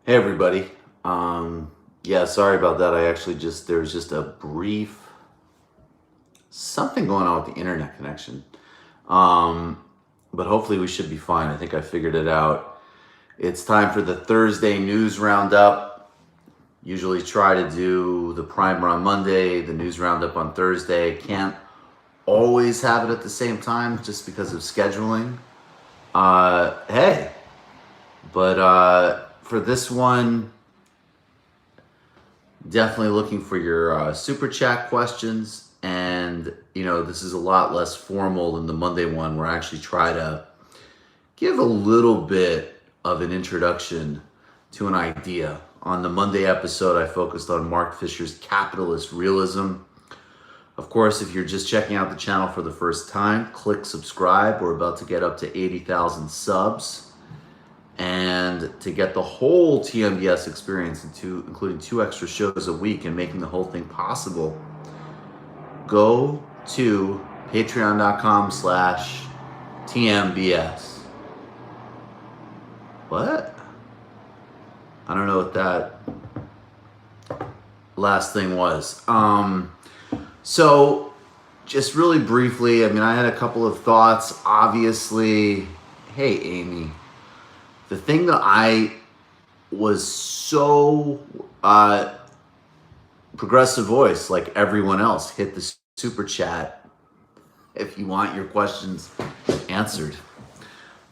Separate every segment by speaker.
Speaker 1: Hey everybody. Yeah, sorry about that. There's just a brief something going on with the internet connection. Um, but hopefully we should be fine. I think I figured it out. It's time for the Thursday news roundup. Usually try to do the primer on Monday, the news roundup on Thursday. Can't always have it at the same time just because of scheduling. Hey, but for this one, definitely looking for your super chat questions. And, this is a lot less formal than the Monday one where I actually try to give a little bit of an introduction to an idea. On the Monday episode, I focused on Mark Fisher's capitalist realism. Of course, if you're just checking out the channel for the first time, click subscribe. We're about to get up to 80,000 subs. And to get the whole TMBS experience, including 2 extra shows a week and making the whole thing possible, go to patreon.com/TMBS. What? I don't know what that last thing was. So just really briefly, I had a couple of thoughts. Obviously, hey, Amy. The thing that I was so progressive voice, like everyone else, hit the super chat if you want your questions answered.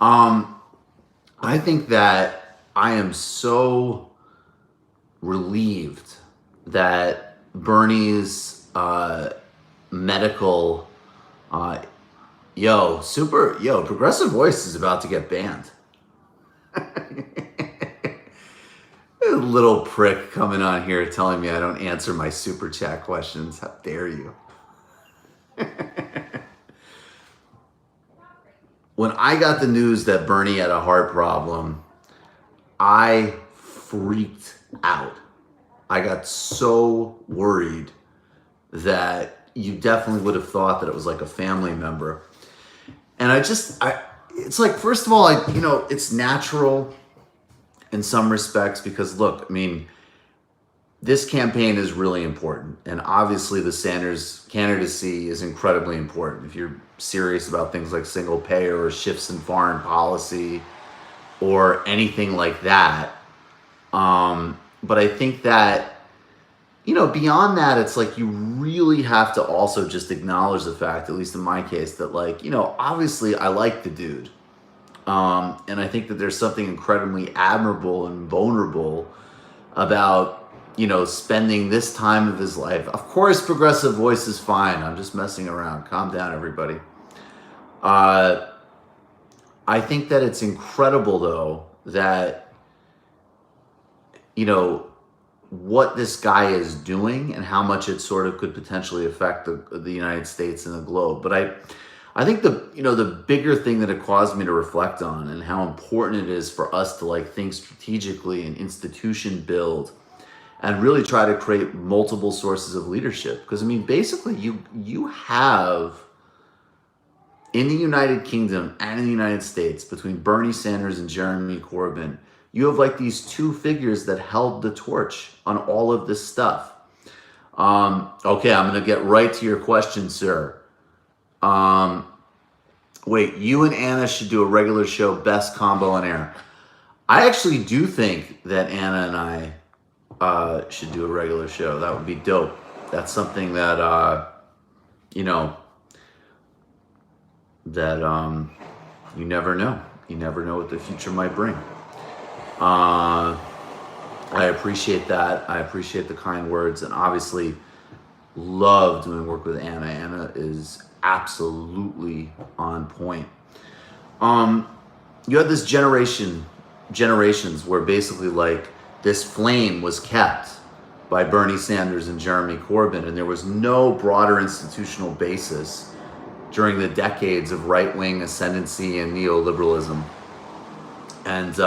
Speaker 1: I think that I am so relieved that Bernie's medical progressive voice is about to get banned. A little prick coming on here telling me I don't answer my super chat questions. How dare you? When I got the news that Bernie had a heart problem, I freaked out. I got so worried that you definitely would have thought that it was like a family member. And it's like, first of all, it's natural in some respects because, look, this campaign is really important. And obviously the Sanders candidacy is incredibly important. If you're serious about things like single payer or shifts in foreign policy or anything like that. But I think that, beyond that, it's like you really have to also just acknowledge the fact, at least in my case, that obviously I like the dude. And I think that there's something incredibly admirable and vulnerable about, spending this time of his life. Of course, progressive voice is fine. I'm just messing around. Calm down, everybody. I think that it's incredible, though, that, what this guy is doing and how much it sort of could potentially affect the United States and the globe. But I think the bigger thing that it caused me to reflect on and how important it is for us to think strategically and institution build and really try to create multiple sources of leadership. Because basically you have in the United Kingdom and in the United States, between Bernie Sanders and Jeremy Corbyn, you have these two figures that held the torch on all of this stuff. Okay, I'm going to get right to your question, sir. Wait, you and Anna should do a regular show, best combo on air. I actually do think that Anna and I should do a regular show. That would be dope. That's something that, you never know. You never know what the future might bring. I appreciate that. I appreciate the kind words, and obviously love doing work with Anna. Anna is absolutely on point. You had this generations where basically this flame was kept by Bernie Sanders and Jeremy Corbyn, and there was no broader institutional basis during the decades of right-wing ascendancy and neoliberalism. And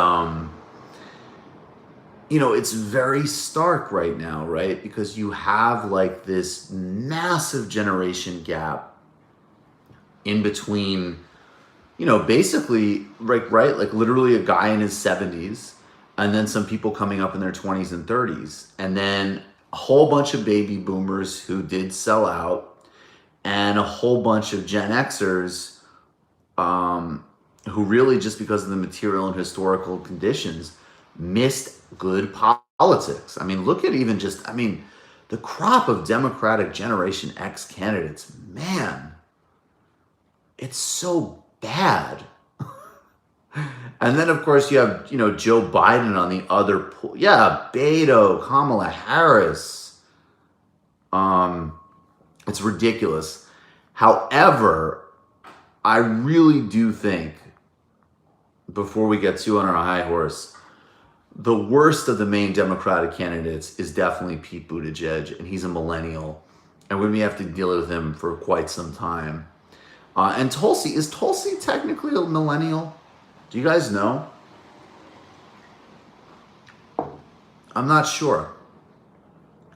Speaker 1: it's very stark right now, right? Because you have this massive generation gap in between, basically, right, literally a guy in his 70s and then some people coming up in their 20s and 30s, and then a whole bunch of baby boomers who did sell out, and a whole bunch of Gen Xers who really, just because of the material and historical conditions, missed good politics. I mean, look at even just, I mean, the crop of Democratic Generation X candidates, man, it's so bad. And then, of course, you have, Joe Biden on the other yeah, Beto, Kamala Harris. It's ridiculous. However, I really do think, before we get too on our high horse, the worst of the main Democratic candidates is definitely Pete Buttigieg, and he's a millennial, and we may have to deal with him for quite some time. And is Tulsi technically a millennial? Do you guys know? I'm not sure.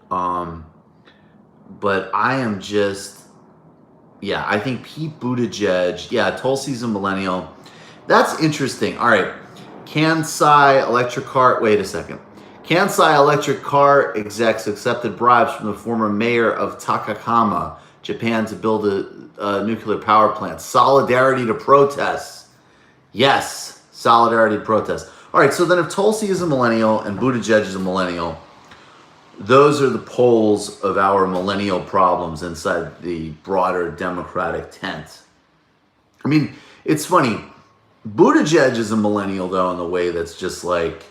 Speaker 1: But I am just, yeah, I think Pete Buttigieg, yeah, Tulsi's a millennial. That's interesting. All right. Kansai Electric Car, wait a second. Kansai Electric Car execs accepted bribes from the former mayor of Takakama, Japan, to build a nuclear power plant. Solidarity to protests. Yes, solidarity to protests. All right, so then if Tulsi is a millennial and Buttigieg is a millennial, those are the poles of our millennial problems inside the broader Democratic tent. I mean, it's funny. Buttigieg is a millennial, though, in the way that's just like,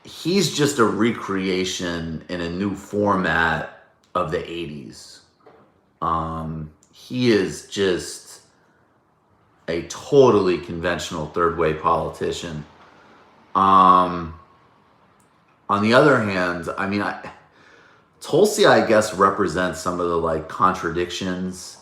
Speaker 1: he's just a recreation in a new format of the 80s. He is just a totally conventional third-way politician. On the other hand, I mean, Tulsi, I guess, represents some of the like contradictions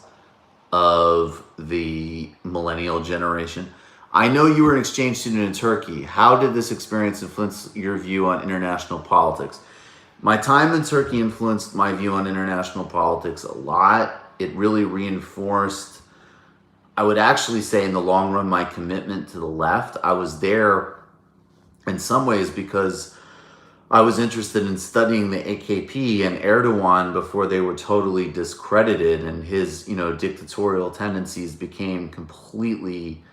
Speaker 1: of the millennial generation. I know you were an exchange student in Turkey. How did this experience influence your view on international politics? My time in Turkey influenced my view on international politics a lot. It really reinforced, I would actually say in the long run, my commitment to the left. I was there in some ways because I was interested in studying the AKP and Erdogan before they were totally discredited, and his, dictatorial tendencies became completely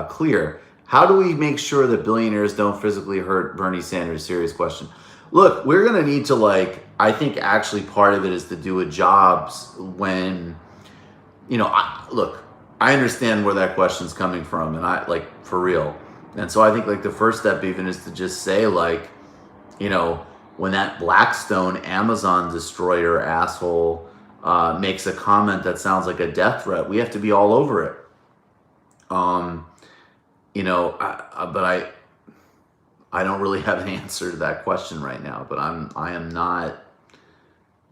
Speaker 1: clear. How do we make sure that billionaires don't physically hurt Bernie Sanders? Serious question. Look, we're going to need to I think actually part of it is to do a jobs when, I understand where that question's coming from, and I for real. And so I think the first step even is to just say when that Blackstone Amazon destroyer asshole makes a comment that sounds like a death threat, we have to be all over it. But I don't really have an answer to that question right now. But I am not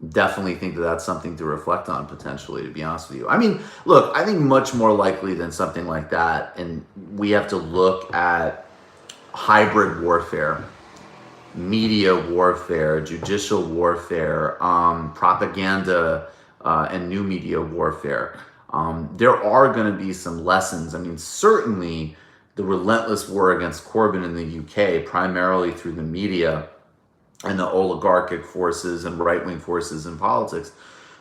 Speaker 1: definitely think that that's something to reflect on potentially, to be honest with you. I mean, look, I think much more likely than something like that, and we have to look at hybrid warfare, media warfare, judicial warfare, propaganda, and new media warfare. There are going to be some lessons. I mean, certainly the relentless war against Corbyn in the UK, primarily through the media and the oligarchic forces and right-wing forces in politics.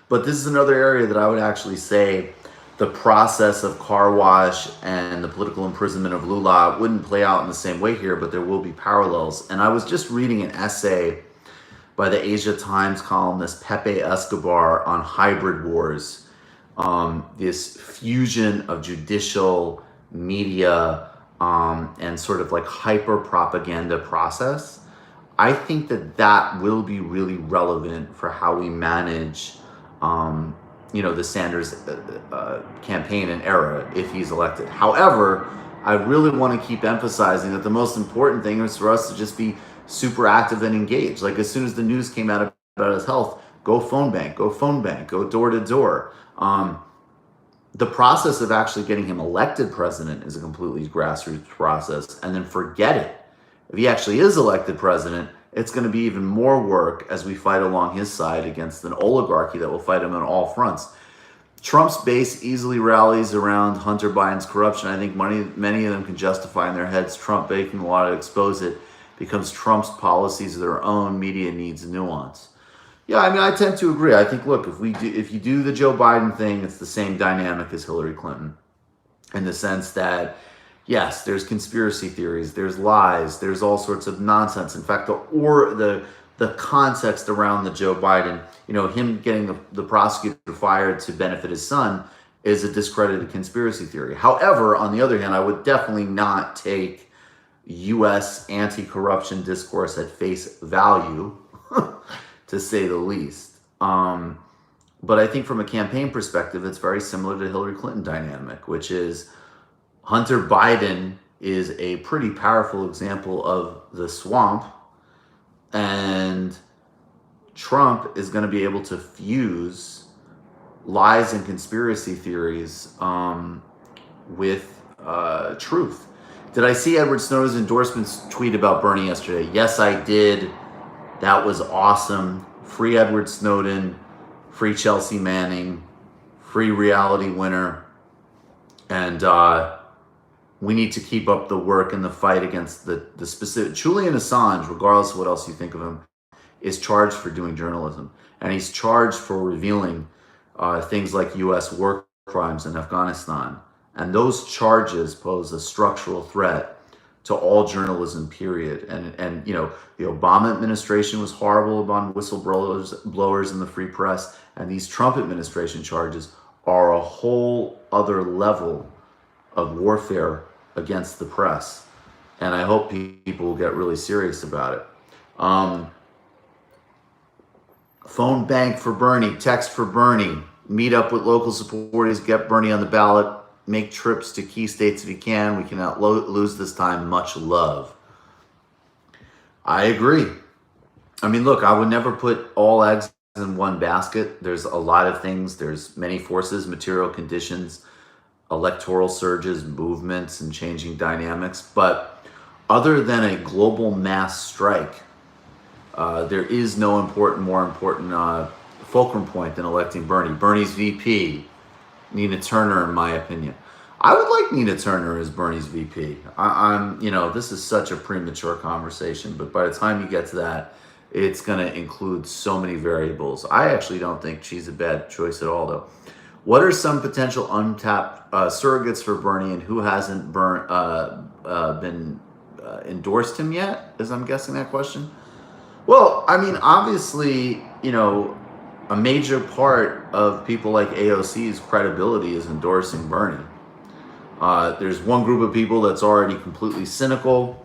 Speaker 1: But this is another area that I would actually say the process of car wash and the political imprisonment of Lula wouldn't play out in the same way here, but there will be parallels. And I was just reading an essay by the Asia Times columnist Pepe Escobar on hybrid wars, this fusion of judicial, media, and sort of hyper propaganda process. I think that will be really relevant for how we manage the Sanders campaign and era if he's elected. However, I really want to keep emphasizing that the most important thing is for us to just be super active and engaged. As soon as the news came out about his health, go phone bank, go door to door. The process of actually getting him elected president is a completely grassroots process, and then forget it. If he actually is elected president, it's going to be even more work as we fight along his side against an oligarchy that will fight him on all fronts. Trump's base easily rallies around Hunter Biden's corruption. I think many of them can justify in their heads Trump making a lot to expose it because Trump's policies are their own. Media needs nuance. Yeah, I mean, I tend to agree. I think, look, if you do the Joe Biden thing, it's the same dynamic as Hillary Clinton, in the sense that, yes, there's conspiracy theories, there's lies, there's all sorts of nonsense. In fact, the context around the Joe Biden, him getting the prosecutor fired to benefit his son, is a discredited conspiracy theory. However, on the other hand, I would definitely not take U.S. anti-corruption discourse at face value, to say the least. But I think from a campaign perspective, it's very similar to Hillary Clinton dynamic, which is Hunter Biden is a pretty powerful example of the swamp, and Trump is going to be able to fuse lies and conspiracy theories with truth. Did I see Edward Snowden's endorsements tweet about Bernie yesterday? Yes, I did. That was awesome. Free Edward Snowden, free Chelsea Manning, free reality winner. And we need to keep up the work and the fight against the specific. Julian Assange, regardless of what else you think of him, is charged for doing journalism. And he's charged for revealing things like U.S. war crimes in Afghanistan. And those charges pose a structural threat to all journalism, period. And the Obama administration was horrible on whistleblowers in the free press. And these Trump administration charges are a whole other level of warfare against the press. And I hope people will get really serious about it. Phone bank for Bernie, text for Bernie, meet up with local supporters, get Bernie on the ballot, make trips to key states if you can. We cannot lose this time. Much love. I agree. I mean, look, I would never put all eggs in one basket. There's a lot of things. There's many forces, material conditions, electoral surges, movements, and changing dynamics. But other than a global mass strike, there is no more important fulcrum point than electing Bernie. Bernie's VP, Nina Turner, in my opinion. I would like Nina Turner as Bernie's VP. This is such a premature conversation, but by the time you get to that, it's going to include so many variables. I actually don't think she's a bad choice at all, though. What are some potential untapped surrogates for Bernie, and who hasn't been endorsed him yet? As I'm guessing that question. Well, I mean, obviously, a major part of people like AOC's credibility is endorsing Bernie. There's one group of people that's already completely cynical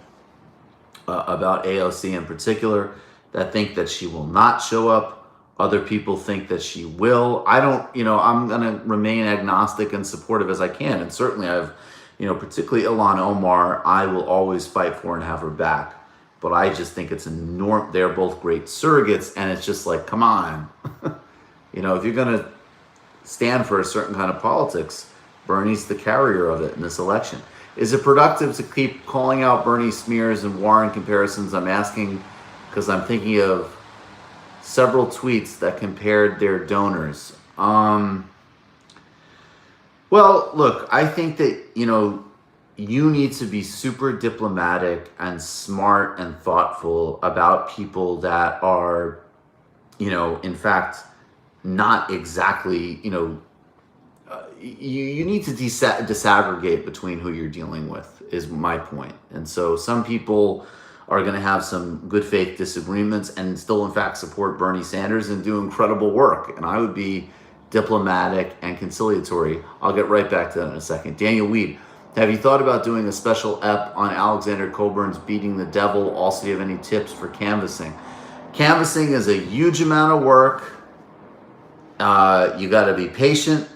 Speaker 1: about AOC in particular, that think that she will not show up. Other people think that she will. I'm going to remain agnostic and supportive as I can. And certainly particularly Ilhan Omar, I will always fight for and have her back. But I just think it's enormous. They're both great surrogates, and it's just like, come on. If you're going to stand for a certain kind of politics, Bernie's the carrier of it in this election. Is it productive to keep calling out Bernie smears and Warren comparisons? I'm asking because I'm thinking of several tweets that compared their donors. Well, look, I think that, you need to be super diplomatic and smart and thoughtful about people that are, in fact, not exactly, you need to disaggregate between who you're dealing with, is my point. And so some people are going to have some good faith disagreements and still, in fact, support Bernie Sanders and do incredible work. And I would be diplomatic and conciliatory. I'll get right back to that in a second. Daniel Weed. Have you thought about doing a special ep on Alexander Coburn's Beating the Devil? Also, do you have any tips for canvassing? Canvassing is a huge amount of work. You got to be patient.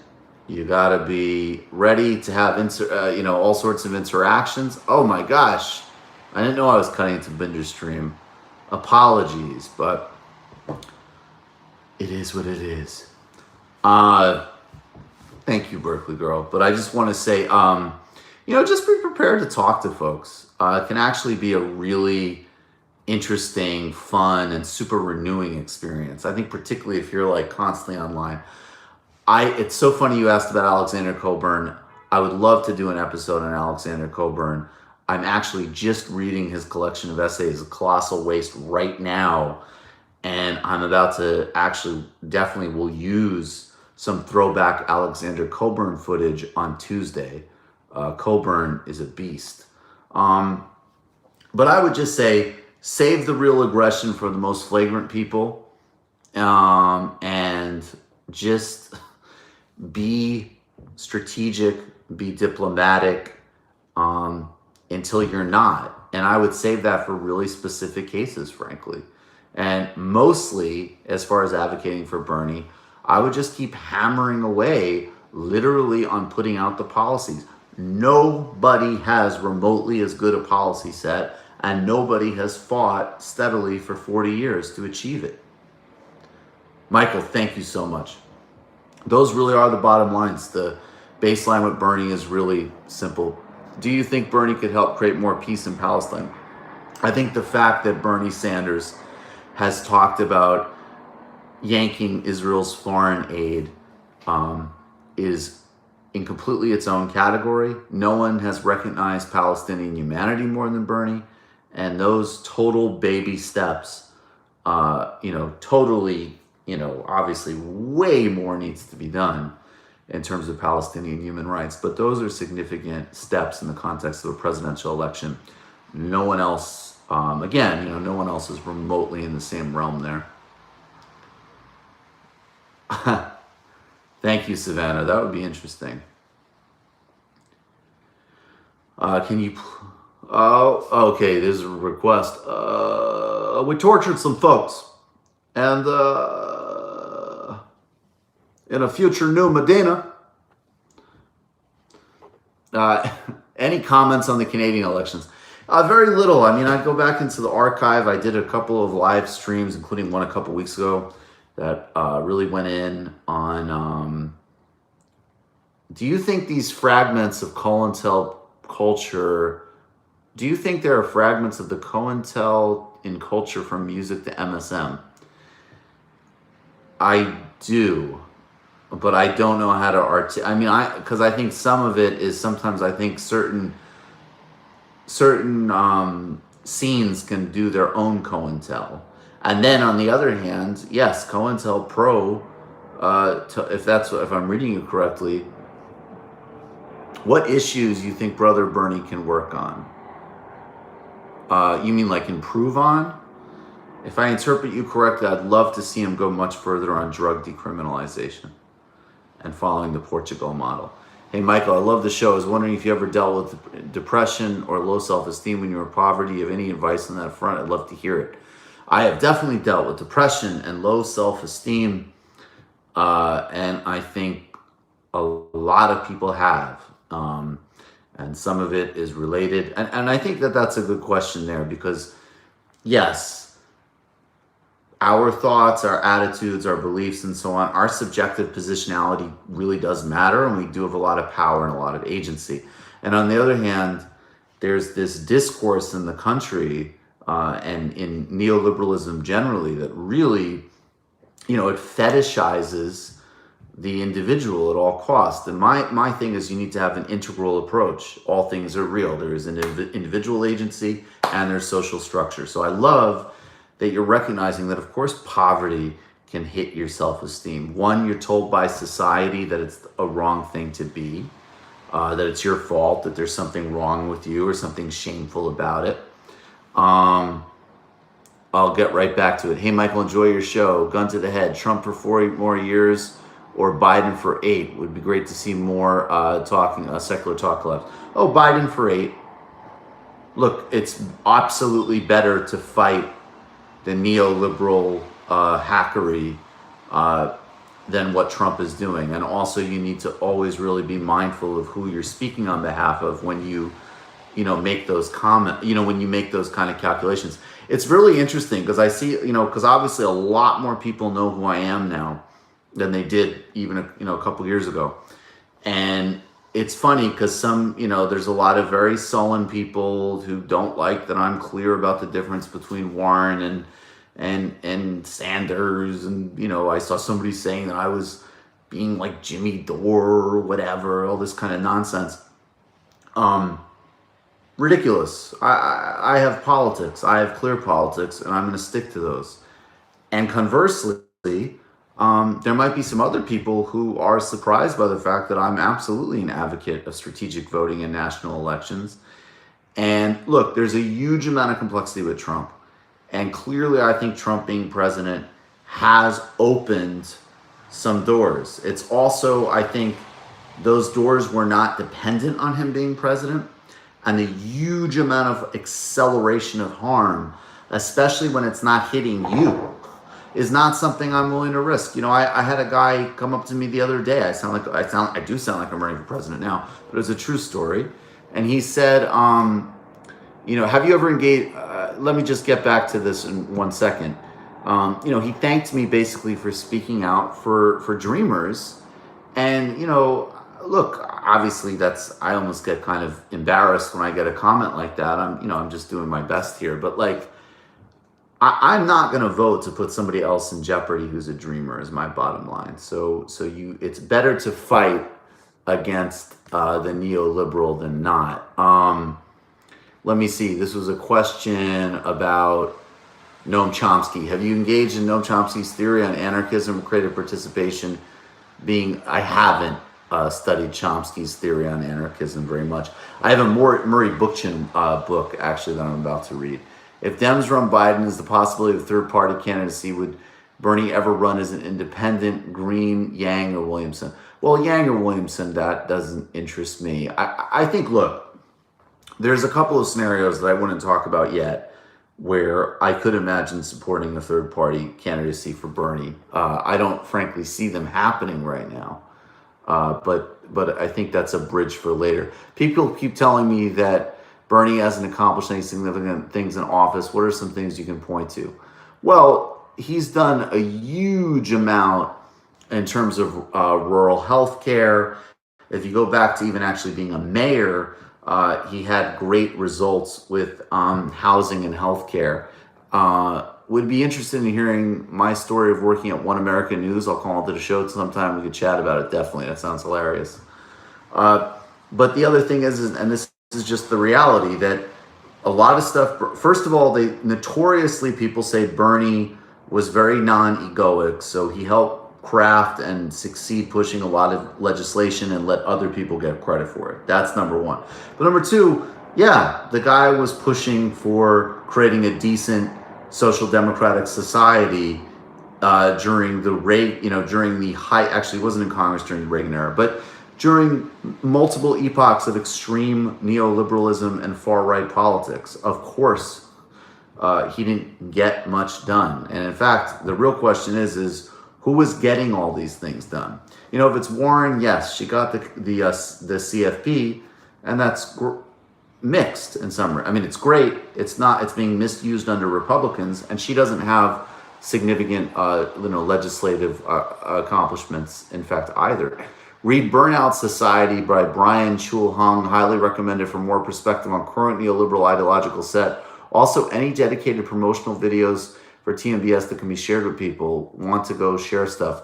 Speaker 1: You got to be ready to have all sorts of interactions. Oh my gosh, I didn't know I was cutting into Binder Stream. Apologies, but it is what it is. Thank you, Berkeley girl. But I just want to say, just be prepared to talk to folks. It can actually be a really interesting, fun, and super renewing experience. I think particularly if you're like constantly online. It's so funny you asked about Alexander Cockburn. I would love to do an episode on Alexander Cockburn. I'm actually just reading his collection of essays, Colossal Waste, right now. And I'm about to actually definitely will use some throwback Alexander Cockburn footage on Tuesday. Cockburn is a beast. But I would just say, save the real aggression for the most flagrant people. And just be strategic, be diplomatic, until you're not. And I would save that for really specific cases, frankly. And mostly, as far as advocating for Bernie, I would just keep hammering away literally on putting out the policies. Nobody has remotely as good a policy set, and nobody has fought steadily for 40 years to achieve it. Michael, thank you so much. Those really are the bottom lines. The baseline with Bernie is really simple. Do you think Bernie could help create more peace in Palestine? I think the fact that Bernie Sanders has talked about yanking Israel's foreign aid is in completely its own category. No one has recognized Palestinian humanity more than Bernie. And those total baby steps, totally, obviously way more needs to be done in terms of Palestinian human rights. But those are significant steps in the context of a presidential election. No one else, no one else is remotely in the same realm there. Thank you, Savannah. That would be interesting. Can you... Oh, okay, there's a request. We tortured some folks. And in a future new Medina. Any comments on the Canadian elections? Very little. I mean, I go back into the archive. I did a couple of live streams, including one a couple weeks ago, that really went in on... do you think these fragments of COINTEL culture... Do you think there are fragments of the COINTEL in culture from music to MSM? I do, but I don't know how to because I think some of it is sometimes I think certain scenes can do their own COINTEL, and then on the other hand, yes, COINTEL Pro. If I'm reading you correctly, what issues you think Brother Bernie can work on? You mean like improve on? If I interpret you correctly, I'd love to see him go much further on drug decriminalization and following the Portugal model. Hey, Michael, I love the show. I was wondering if you ever dealt with depression or low self-esteem when you were in poverty. You have any advice on that front? I'd love to hear it. I have definitely dealt with depression and low self-esteem, and I think a lot of people have. And some of it is related. And I think that that's a good question there because, yes, our thoughts, our attitudes, our beliefs, and so on, our subjective positionality really does matter, and we do have a lot of power and a lot of agency. And on the other hand, there's this discourse in the country and in neoliberalism generally that really, it fetishizes the individual at all costs. And my thing is you need to have an integral approach. All things are real. There is an individual agency and there's social structure. So I love that you're recognizing that, of course, poverty can hit your self-esteem. One, you're told by society that it's a wrong thing to be, that it's your fault, that there's something wrong with you or something shameful about it. I'll get right back to it. Hey, Michael, enjoy your show. Gun to the head. Trump for 4 more years or Biden for 8. Would be great to see more secular talk collapse. Oh, Biden for 8. Look, it's absolutely better to fight the neoliberal hackery than what Trump is doing. And also you need to always really be mindful of who you're speaking on behalf of when you make those comments, when you make those kind of calculations. It's really interesting because I see, because obviously a lot more people know who I am now than they did even a couple years ago. And it's funny because there's a lot of very sullen people who don't like that I'm clear about the difference between Warren and Sanders. And, I saw somebody saying that I was being like Jimmy Dore or whatever, all this kind of nonsense. Ridiculous. I have politics. I have clear politics, and I'm going to stick to those. And conversely, there might be some other people who are surprised by the fact that I'm absolutely an advocate of strategic voting in national elections. And look, there's a huge amount of complexity with Trump. And clearly, I think Trump being president has opened some doors. It's also, I think, those doors were not dependent on him being president. And the huge amount of acceleration of harm, especially when it's not hitting you, is not something I'm willing to risk. You know, I had a guy come up to me the other day. I do sound like I'm running for president now, but it's a true story. And he said, you know, have you ever engaged? Let me just get back to this in 1 second. You know, he thanked me basically for speaking out for dreamers, and you know, look, obviously I almost get kind of embarrassed when I get a comment like that. I'm just doing my best here, but like, I'm not going to vote to put somebody else in jeopardy who's a dreamer is my bottom line. So it's better to fight against the neoliberal than not. Let me see. This was a question about Noam Chomsky. Have you engaged in Noam Chomsky's theory on anarchism, creative participation I haven't studied Chomsky's theory on anarchism very much. I have a Murray Bookchin book, actually, that I'm about to read. If Dems run Biden, is the possibility of third-party candidacy, would Bernie ever run as an independent, Green, Yang, or Williamson? Well, Yang or Williamson, that doesn't interest me. I think, look, there's a couple of scenarios that I wouldn't talk about yet where I could imagine supporting a third-party candidacy for Bernie. I don't, frankly, see them happening right now. But I think that's a bridge for later. People keep telling me that Bernie hasn't accomplished any significant things in office. What are some things you can point to? Well, he's done a huge amount in terms of rural health care. If you go back to even actually being a mayor, he had great results with housing and health care. Would be interested in hearing my story of working at One American News. I'll call it to the show sometime. We could chat about it. Definitely. That sounds hilarious. But the other thing is, and this is just the reality, that a lot of stuff, first of all, they notoriously, people say Bernie was very non-egoic. So he helped craft and succeed pushing a lot of legislation and let other people get credit for it. That's number one. But number two, yeah, the guy was pushing for creating a decent social democratic society during the high, actually it wasn't in Congress during the Reagan era, but during multiple epochs of extreme neoliberalism and far-right politics. Of course, he didn't get much done. And in fact, the real question is who was getting all these things done? You know, if it's Warren, yes, she got the CFP, and that's mixed in some way. I mean, it's great. It's not. It's being misused under Republicans, and she doesn't have significant, legislative accomplishments. In fact, either. Read "Burnout Society" by Brian Chul Hung. Highly recommended for more perspective on current neoliberal ideological set. Also, any dedicated promotional videos for TMBS that can be shared with people. Want to go share stuff.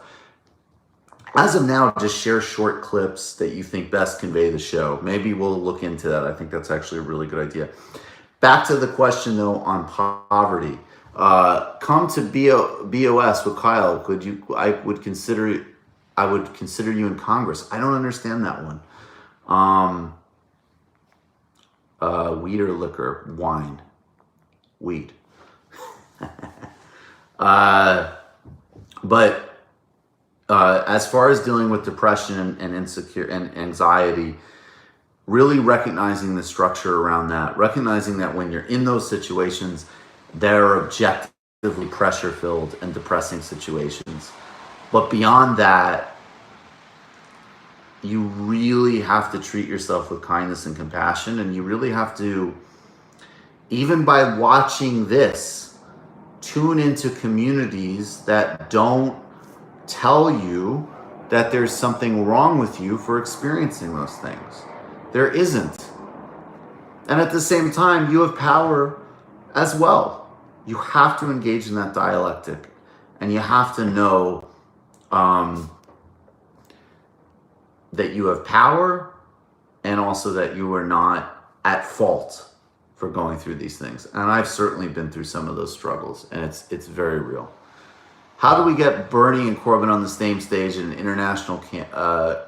Speaker 1: As of now, just share short clips that you think best convey the show. Maybe we'll look into that. I think that's actually a really good idea. Back to the question, though, on poverty. Come to BOS with Kyle. I would consider you in Congress. I don't understand that one. Weed or liquor? Wine. Weed. But as far as dealing with depression and insecure and anxiety, really recognizing the structure around that, recognizing that when you're in those situations, they're objectively pressure-filled and depressing situations. But beyond that, you really have to treat yourself with kindness and compassion, and you really have to, even by watching this, tune into communities that don't tell you that there's something wrong with you for experiencing those things. There isn't. And at the same time, you have power as well. You have to engage in that dialectic, and you have to know that you have power, and also that you are not at fault for going through these things. And I've certainly been through some of those struggles, and it's very real. How do we get Bernie and Corbyn on the same stage in an international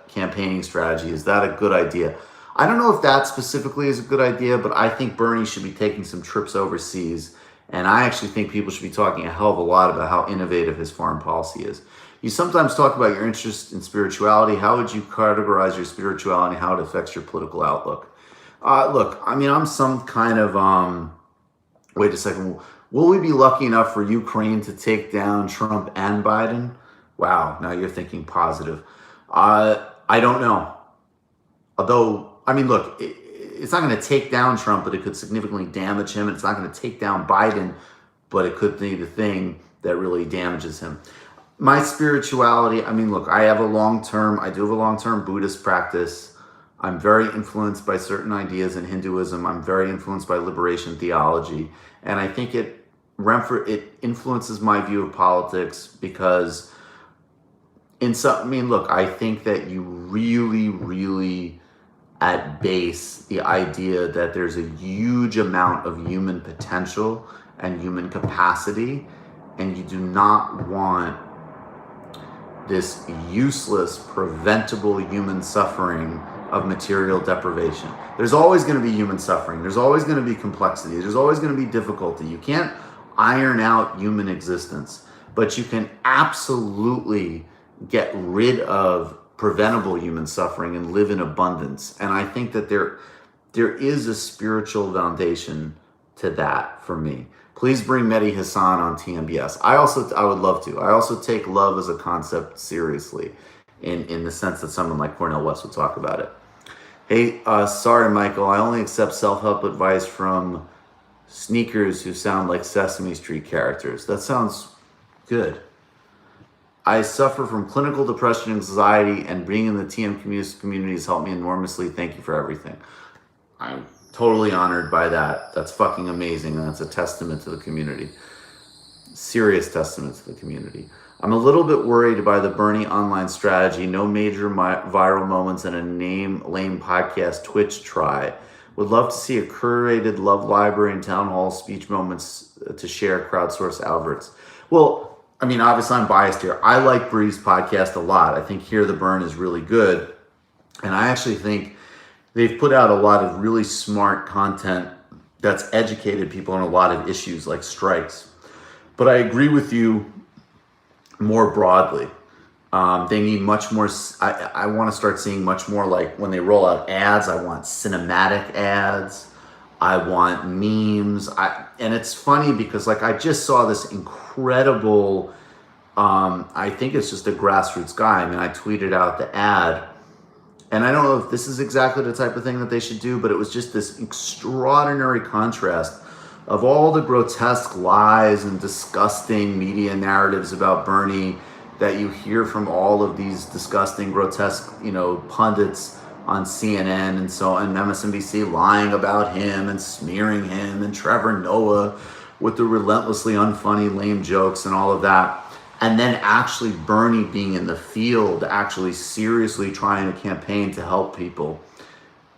Speaker 1: campaigning strategy? Is that a good idea? I don't know if that specifically is a good idea, but I think Bernie should be taking some trips overseas. And I actually think people should be talking a hell of a lot about how innovative his foreign policy is. You sometimes talk about your interest in spirituality. How would you categorize your spirituality and how it affects your political outlook? Look, I mean, I'm some kind of, wait a second. Will we be lucky enough for Ukraine to take down Trump and Biden? Wow, now you're thinking positive. I don't know. Although, I mean, look, it's not going to take down Trump, but it could significantly damage him. And it's not going to take down Biden, but it could be the thing that really damages him. My spirituality, I mean, look, I do have a long-term Buddhist practice. I'm very influenced by certain ideas in Hinduism. I'm very influenced by liberation theology. And I think it influences my view of politics because I think that you really at base the idea that there's a huge amount of human potential and human capacity, and you do not want this useless, preventable human suffering of material deprivation. There's always going to be human suffering. There's always going to be complexity. There's always going to be difficulty. You can't iron out human existence, but you can absolutely get rid of preventable human suffering and live in abundance. And I think that there is a spiritual foundation to that for me. Please bring Mehdi Hassan on TMBS. I would love to. I also take love as a concept seriously in the sense that someone like Cornel West would talk about it. Hey, sorry, Michael. I only accept self-help advice from sneakers who sound like Sesame Street characters. That sounds good. I suffer from clinical depression and anxiety, and being in the TM community has helped me enormously. Thank you for everything. I'm totally honored by that. That's fucking amazing, and that's a testament to the community. Serious testament to the community. I'm a little bit worried by the Bernie online strategy. No major viral moments and a lame podcast Twitch try. Would love to see a curated love library and town hall speech moments to share crowdsource Alberts. Well, I mean, obviously I'm biased here. I like Bree's podcast a lot. I think Hear the Burn is really good. And I actually think they've put out a lot of really smart content that's educated people on a lot of issues like strikes. But I agree with you more broadly. They need much more. I want to start seeing much more, like when they roll out ads, I want cinematic ads. I want memes. And it's funny because like I just saw this incredible, I think it's just a grassroots guy. I mean, I tweeted out the ad, and I don't know if this is exactly the type of thing that they should do, but it was just this extraordinary contrast of all the grotesque lies and disgusting media narratives about Bernie that you hear from all of these disgusting, grotesque, pundits on CNN and so on, MSNBC lying about him and smearing him, and Trevor Noah with the relentlessly unfunny, lame jokes and all of that. And then actually Bernie being in the field, actually seriously trying to campaign to help people.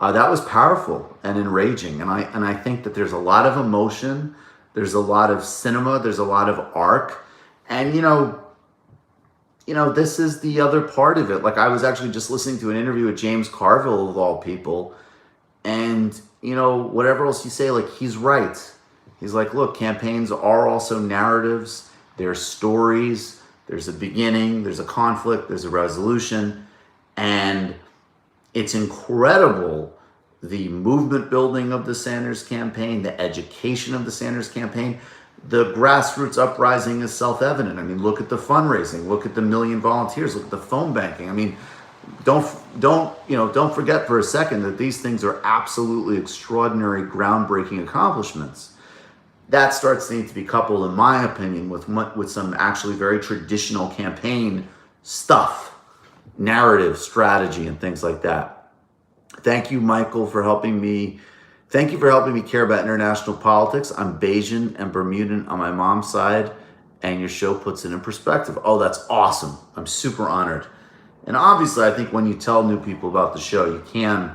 Speaker 1: That was powerful and enraging. And I think that there's a lot of emotion, there's a lot of cinema, there's a lot of arc. And this is the other part of it. Like I was actually just listening to an interview with James Carville of all people. And, whatever else you say, like he's right. He's like, look, campaigns are also narratives. They're stories. There's a beginning, there's a conflict, there's a resolution. And it's incredible, the movement building of the Sanders campaign, the education of the Sanders campaign. The grassroots uprising is self-evident. I mean, look at the fundraising, look at the 1 million volunteers, look at the phone banking. I mean, don't forget for a second that these things are absolutely extraordinary, groundbreaking accomplishments. That starts to need to be coupled, in my opinion, with some actually very traditional campaign stuff. Narrative, strategy, and things like that. Thank you, Michael, for helping me. Thank you for helping me care about international politics. I'm Bayesian and Bermudan on my mom's side, and your show puts it in perspective. Oh, that's awesome. I'm super honored. And obviously, I think when you tell new people about the show, you can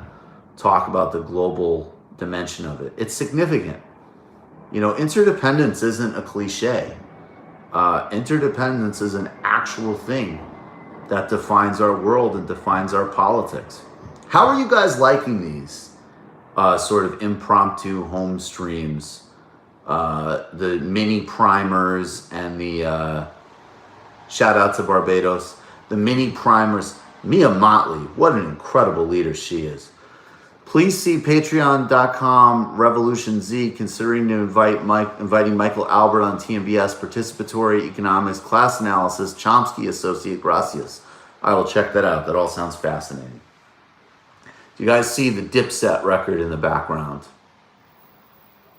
Speaker 1: talk about the global dimension of it. It's significant. You know, interdependence isn't a cliche. Interdependence is an actual thing that defines our world and defines our politics. How are you guys liking these sort of impromptu home streams? The mini primers and the shout out to Barbados. The mini primers. Mia Motley, what an incredible leader she is. Please see patreon.com Revolution Z, considering to inviting Michael Albert on TMBS, participatory economics, class analysis, Chomsky associate, gracias. I will check that out. That all sounds fascinating. Do you guys see the Dipset record in the background?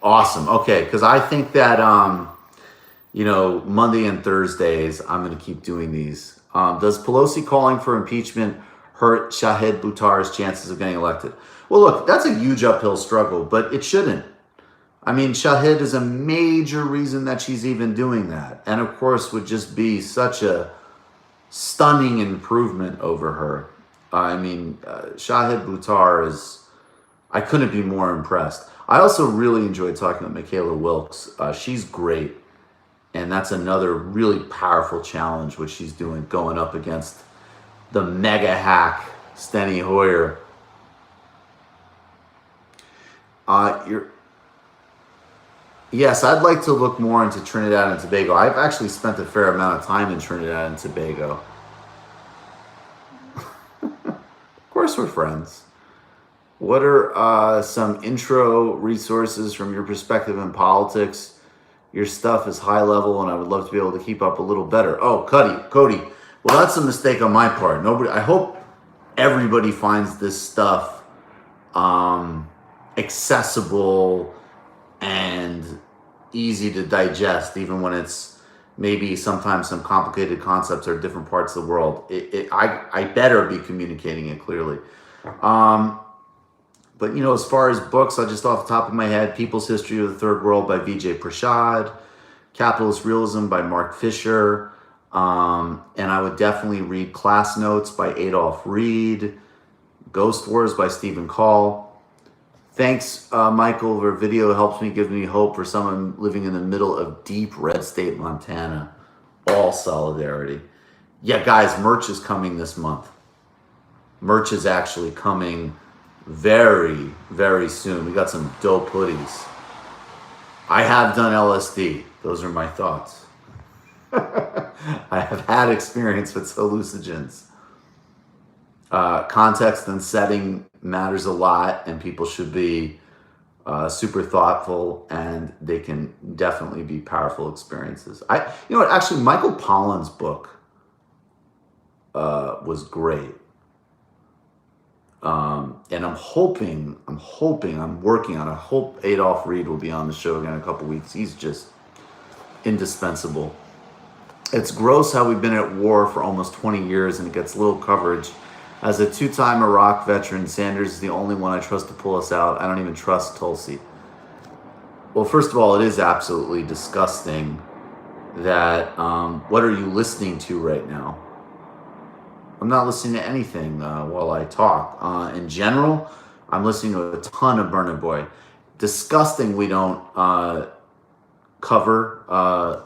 Speaker 1: Awesome. Okay, because I think that, you know, Monday and Thursdays, I'm going to keep doing these. Does Pelosi calling for impeachment hurt Shahid Buttar's chances of getting elected? Well, look, that's a huge uphill struggle, but it shouldn't. I mean, Shahid is a major reason that she's even doing that. And of course, would just be such a stunning improvement over her. I mean, Shahid Buttar is, I couldn't be more impressed. I also really enjoyed talking with Michaela Wilkes. She's great. And that's another really powerful challenge, what she's doing, going up against the mega hack, Steny Hoyer. Yes, I'd like to look more into Trinidad and Tobago. I've actually spent a fair amount of time in Trinidad and Tobago. Of course we're friends. What are some intro resources from your perspective in politics? Your stuff is high level, and I would love to be able to keep up a little better. Oh, Cody. Well, that's a mistake on my part. I hope everybody finds this stuff accessible and easy to digest, even when it's maybe sometimes some complicated concepts are different parts of the world. I better be communicating it clearly. But, you know, as far as books, I just off the top of my head, People's History of the Third World by Vijay Prashad, Capitalist Realism by Mark Fisher, and I would definitely read Class Notes by Adolph Reed, Ghost Wars by Stephen Call. Thanks, Michael. Your video helps me, give me hope for someone living in the middle of deep red state Montana. All solidarity. Yeah, guys, merch is coming this month. Merch is actually coming very, very soon. We got some dope hoodies. I have done LSD. Those are my thoughts. I have had experience with hallucinogens. Context and setting matters a lot, and people should be super thoughtful, and they can definitely be powerful experiences. You know what? Actually, Michael Pollan's book was great. And I'm working on it. I hope Adolph Reed will be on the show again in a couple weeks. He's just indispensable. It's gross how we've been at war for almost 20 years and it gets little coverage. As a two-time Iraq veteran, Sanders is the only one I trust to pull us out. I don't even trust Tulsi. Well, first of all, it is absolutely disgusting that, what are you listening to right now? I'm not listening to anything while I talk. In general, I'm listening to a ton of Burna Boy. Disgusting we don't cover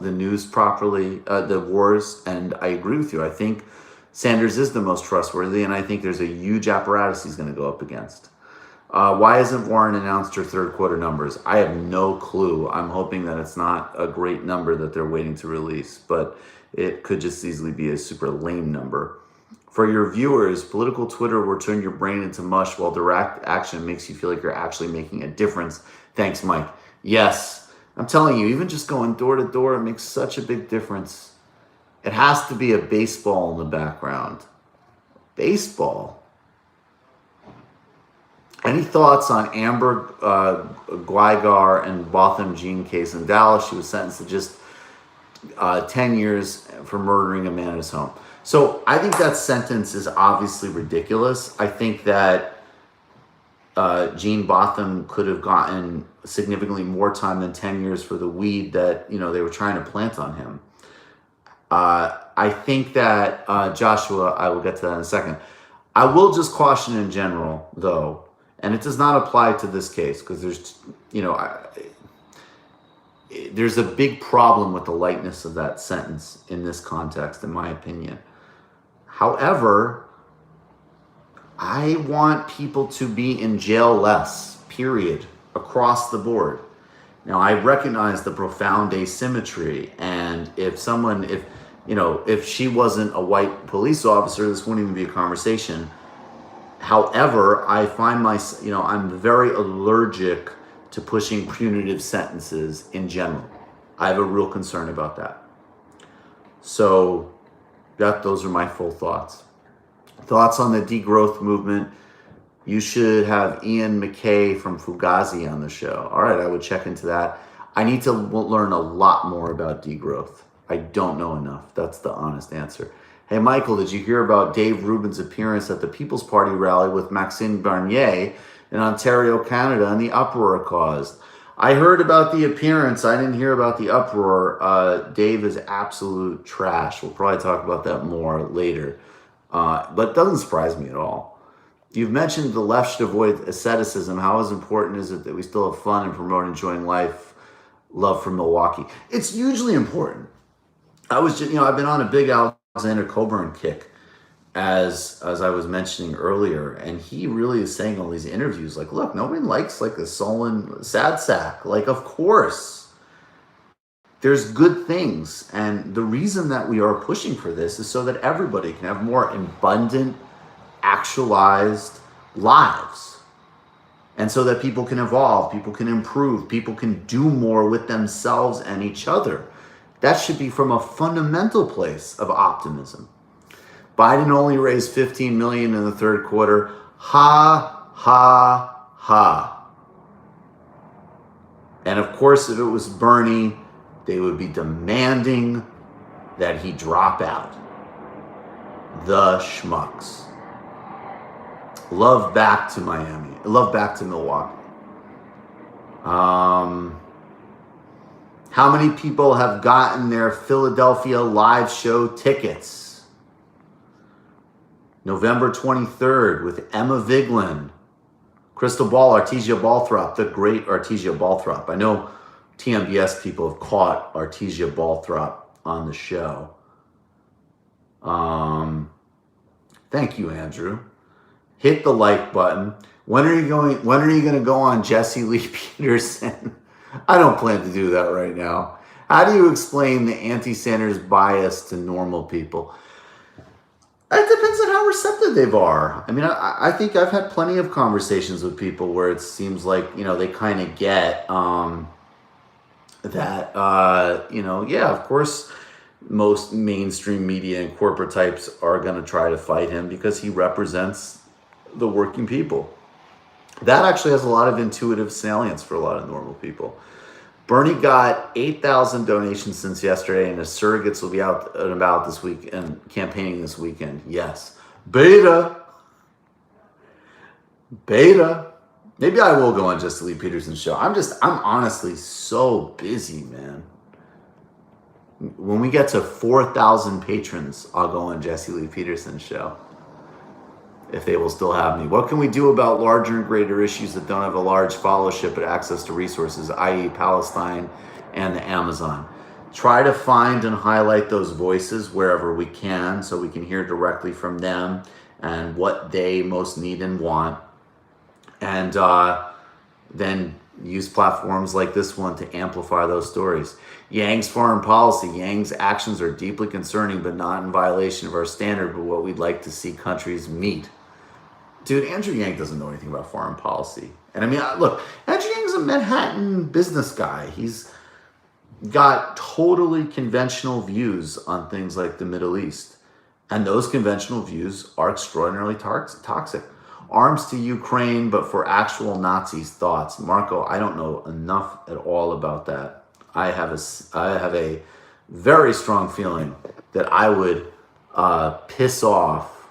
Speaker 1: the news properly, the wars, and I agree with you. I think Sanders is the most trustworthy, and I think there's a huge apparatus he's going to go up against. Why hasn't Warren announced her third quarter numbers? I have no clue. I'm hoping that it's not a great number that they're waiting to release, but it could just easily be a super lame number. For your viewers, political Twitter will turn your brain into mush while direct action makes you feel like you're actually making a difference. Thanks, Mike. Yes, I'm telling you, even just going door to door, it makes such a big difference. It has to be a baseball in the background. Baseball. Any thoughts on Amber Guigar and Botham Jean case in Dallas? She was sentenced to just 10 years for murdering a man at his home. So I think that sentence is obviously ridiculous. I think that Gene Botham could have gotten significantly more time than 10 years for the weed that, you know, they were trying to plant on him. I think that, Joshua, I will get to that in a second. I will just caution in general, though, and it does not apply to this case because there's, there's a big problem with the lightness of that sentence in this context, in my opinion. However, I want people to be in jail less, period, across the board. Now, I recognize the profound asymmetry, and if she wasn't a white police officer, this wouldn't even be a conversation. However, I find I'm very allergic to pushing punitive sentences in general. I have a real concern about that. So, those are my full thoughts. Thoughts on the degrowth movement. You should have Ian McKay from Fugazi on the show. All right, I would check into that. I need to learn a lot more about degrowth. I don't know enough. That's the honest answer. Hey, Michael, did you hear about Dave Rubin's appearance at the People's Party rally with Maxime Bernier in Ontario, Canada, and the uproar it caused? I heard about the appearance. I didn't hear about the uproar. Dave is absolute trash. We'll probably talk about that more later. But it doesn't surprise me at all. You've mentioned the left should avoid asceticism. How important is it that we still have fun and promote enjoying life? Love from Milwaukee. It's hugely important. I've been on a big Alexander Coburn kick, as I was mentioning earlier, and he really is saying all these interviews, like, look, nobody likes like a sullen sad sack. Like, of course, there's good things, and the reason that we are pushing for this is so that everybody can have more abundant, actualized lives, and so that people can evolve, people can improve, people can do more with themselves and each other. That should be from a fundamental place of optimism. Biden only raised $15 million in the third quarter. Ha, ha, ha. And of course, if it was Bernie, they would be demanding that he drop out. The schmucks. Love back to Miami. Love back to Milwaukee. How many people have gotten their Philadelphia live show tickets? November 23rd with Emma Vigeland, Crystal Ball, Artesia Balthrop, the great Artesia Balthrop. I know TMBS people have caught Artesia Balthrop on the show. Thank you, Andrew. Hit the like button. When are you going to go on Jesse Lee Peterson? I don't plan to do that right now. How do you explain the anti-Sanders bias to normal people? It depends on how receptive they are. I mean, I think I've had plenty of conversations with people where it seems like, they kind of get that, yeah, of course, most mainstream media and corporate types are going to try to fight him because he represents the working people. That actually has a lot of intuitive salience for a lot of normal people. Bernie got 8,000 donations since yesterday, and his surrogates will be out and about this week and campaigning this weekend. Yes. Beta. Maybe I will go on Jesse Lee Peterson's show. I'm honestly so busy, man. When we get to 4,000 patrons, I'll go on Jesse Lee Peterson's show, if they will still have me. What can we do about larger and greater issues that don't have a large followership but access to resources, i.e. Palestine and the Amazon? Try to find and highlight those voices wherever we can so we can hear directly from them and what they most need and want. And then use platforms like this one to amplify those stories. Yang's foreign policy. Yang's actions are deeply concerning but not in violation of our standard, but what we'd like to see countries meet. Dude, Andrew Yang doesn't know anything about foreign policy. And I mean, look, Andrew Yang's a Manhattan business guy. He's got totally conventional views on things like the Middle East. And those conventional views are extraordinarily toxic. Arms to Ukraine, but for actual Nazis' thoughts. Marco, I don't know enough at all about that. I have a very strong feeling that I would piss off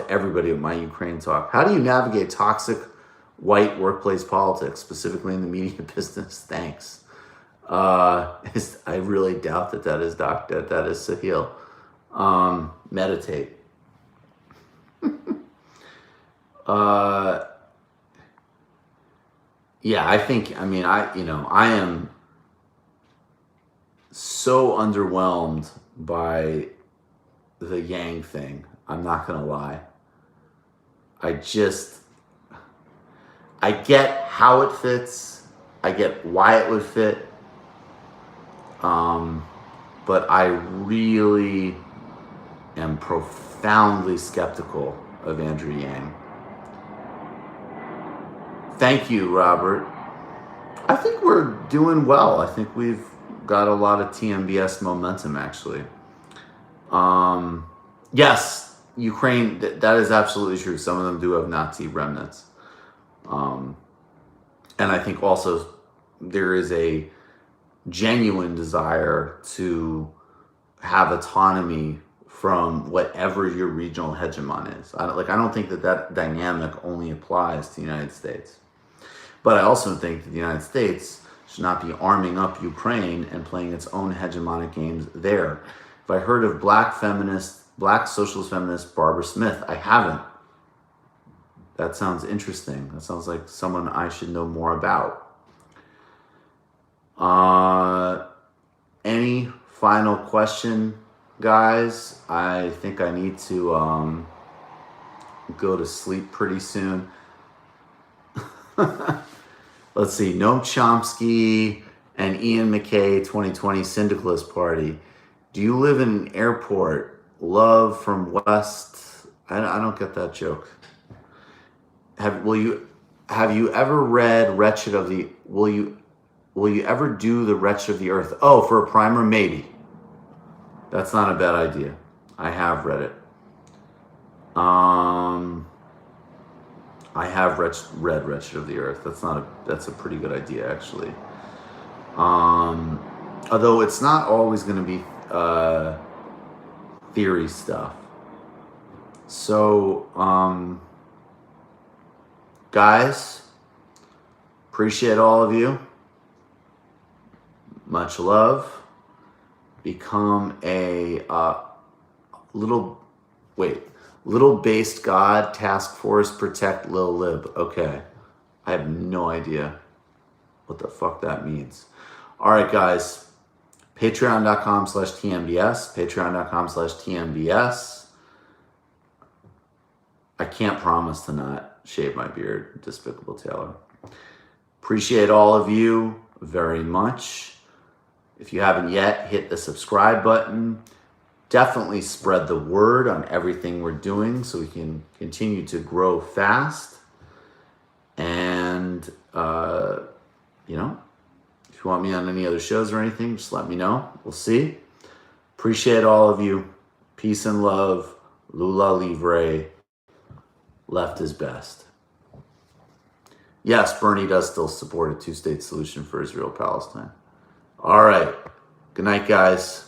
Speaker 1: everybody with my Ukraine talk. How do you navigate toxic white workplace politics, specifically in the media business? Thanks. I really doubt that is that is Sahil. Meditate. Yeah, I think, I mean, I am so underwhelmed by the Yang thing. I'm not going to lie. I get how it fits. I get why it would fit. But I really am profoundly skeptical of Andrew Yang. Thank you, Robert. I think we're doing well. I think we've got a lot of TMBS momentum, actually. Yes, Ukraine, that is absolutely true. Some of them do have Nazi remnants. And I think also there is a genuine desire to have autonomy from whatever your regional hegemon is. I don't think that dynamic only applies to the United States. But I also think that the United States should not be arming up Ukraine and playing its own hegemonic games there. If I heard of black socialist feminist Barbara Smith, I haven't. That sounds interesting. That sounds like someone I should know more about. Any final question, guys? I think I need to go to sleep pretty soon. Let's see. Noam Chomsky and Ian McKay 2020 Syndicalist Party. Do you live in an airport? Love from West. I don't get that joke. Have you ever read Wretched of the Will you ever do the Wretched of the Earth? Oh, for a primer, maybe. That's not a bad idea. I have read it. I have read Wretched of the Earth. That's a pretty good idea, actually. Although it's not always going to be theory stuff. So, guys, appreciate all of you. Much love. Become a little based God, task force, protect Lil Lib. Okay. I have no idea what the fuck that means. All right, guys. Patreon.com/TMBS. Patreon.com/TMBS. I can't promise to not shave my beard, Despicable Taylor. Appreciate all of you very much. If you haven't yet, hit the subscribe button. Definitely spread the word on everything we're doing so we can continue to grow fast. And, if you want me on any other shows or anything, just let me know. We'll see. Appreciate all of you. Peace and love. Lula Livre. Left is best. Yes, Bernie does still support a two-state solution for Israel-Palestine. All right. Good night, guys.